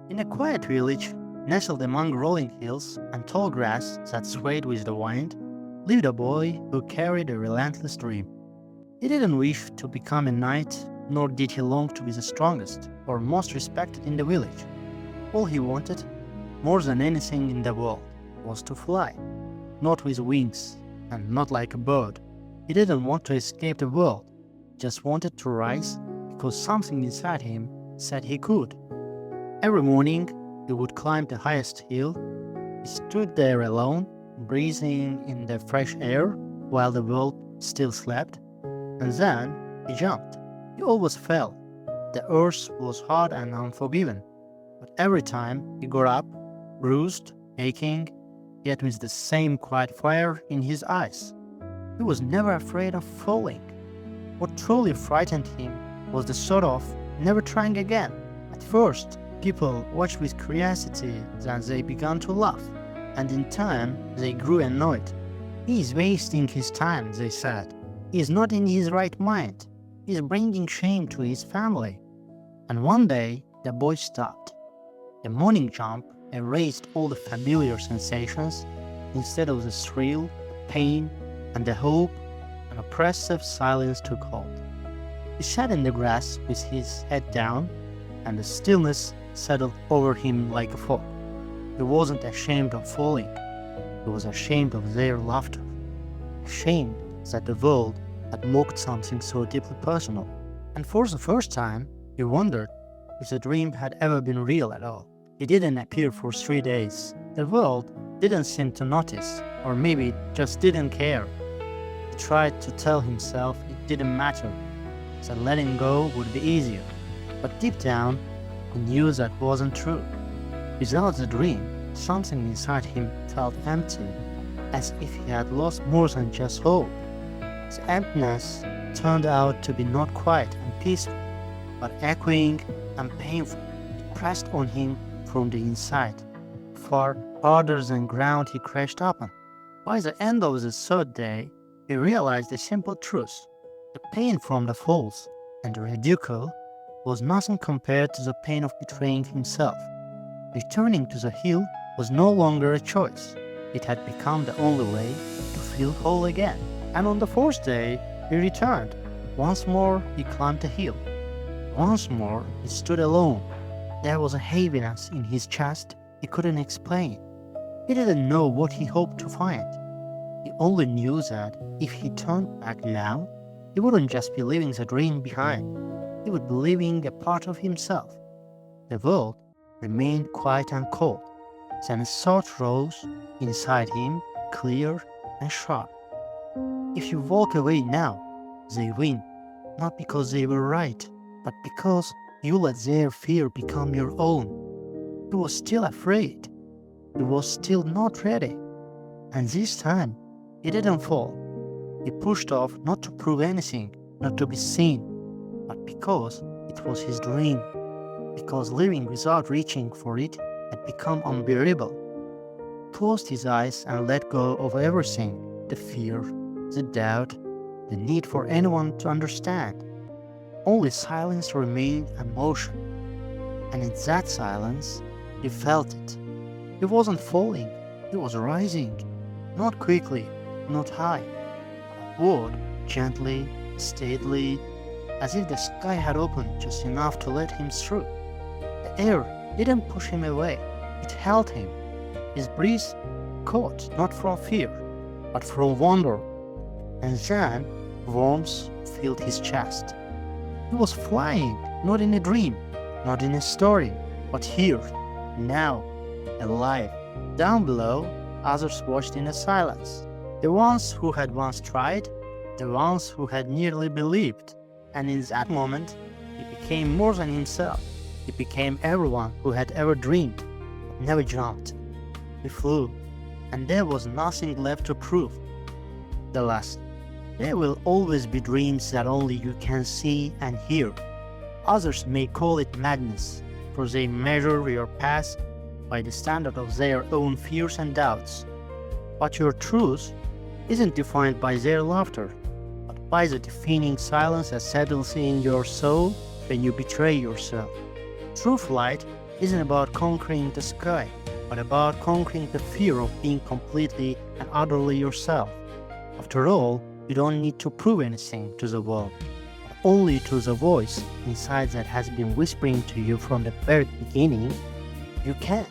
In a quiet village, nestled among rolling hills and tall grass that swayed with the wind, lived a boy who carried a relentless dream. He didn't wish to become a knight, nor did he long to be the strongest or most respected in the village. All he wanted, more than anything in the world, was to fly, not with wings and not like a bird. He didn't want to escape the world, just wanted to rise because something inside him said he could. Every morning, he would climb the highest hill. He stood there alone, breathing in the fresh air while the world still slept. And then he jumped. He always fell. The earth was hard and unforgiving. But every time he got up, bruised, aching, yet with the same quiet fire in his eyes. He was never afraid of falling. What truly frightened him was the thought of never trying again. At first, people watched with curiosity, then they began to laugh, and in time they grew annoyed. He is wasting his time, they said. He is not in his right mind. He is bringing shame to his family. And one day, the boy stopped. The morning jump erased all the familiar sensations. Instead of the thrill, the pain, and the hope, an oppressive silence took hold. He sat in the grass with his head down, and the stillness settled over him like a fog. He wasn't ashamed of falling. He was ashamed of their laughter. Ashamed that the world had mocked something so deeply personal. And for the first time, he wondered if the dream had ever been real at all. It didn't appear for 3 days. The world didn't seem to notice, or maybe it just didn't care. He tried to tell himself it didn't matter, that letting go would be easier. But deep down, he knew that wasn't true. Without the dream, something inside him felt empty, as if he had lost more than just hope. The emptiness turned out to be not quiet and peaceful, but echoing and painful. It pressed on him from the inside, far harder than ground he crashed upon. By the end of the third day, he realized a simple truth. The pain from the falls and the ridicule was nothing compared to the pain of betraying himself. Returning to the hill was no longer a choice. It had become the only way to feel whole again. And on the fourth day, he returned. Once more, he climbed the hill. Once more, he stood alone. There was a heaviness in his chest he couldn't explain. He didn't know what he hoped to find. He only knew that if he turned back now, he wouldn't just be leaving the dream behind. He would be leaving a part of himself. The world remained quiet and cold. Then a thought rose inside him, clear and sharp. If you walk away now, they win, not because they were right, but because you let their fear become your own. He was still afraid. He was still not ready. And this time, he didn't fall. He pushed off not to prove anything, not to be seen, but because it was his dream, because living without reaching for it had become unbearable. He closed his eyes and let go of everything, the fear, the doubt, the need for anyone to understand. Only silence remained and motion. And in that silence, he felt it. He wasn't falling, he was rising. Not quickly, not high. Upward, gently, steadily, as if the sky had opened just enough to let him through. The air didn't push him away, it held him. His breath caught not from fear, but from wonder. And then warmth filled his chest. He was flying, not in a dream, not in a story, but here, now, alive. Down below, others watched in a silence. The ones who had once tried, the ones who had nearly believed. And in that moment, he became more than himself. He became everyone who had ever dreamed, but never jumped. He flew, and there was nothing left to prove. The last. There will always be dreams that only you can see and hear. Others may call it madness, for they measure your path by the standard of their own fears and doubts. But your truth isn't defined by their laughter, but by the deafening silence that settles in your soul when you betray yourself. True flight isn't about conquering the sky, but about conquering the fear of being completely and utterly yourself. After all, you don't need to prove anything to the world, but only to the voice inside that has been whispering to you from the very beginning, you can.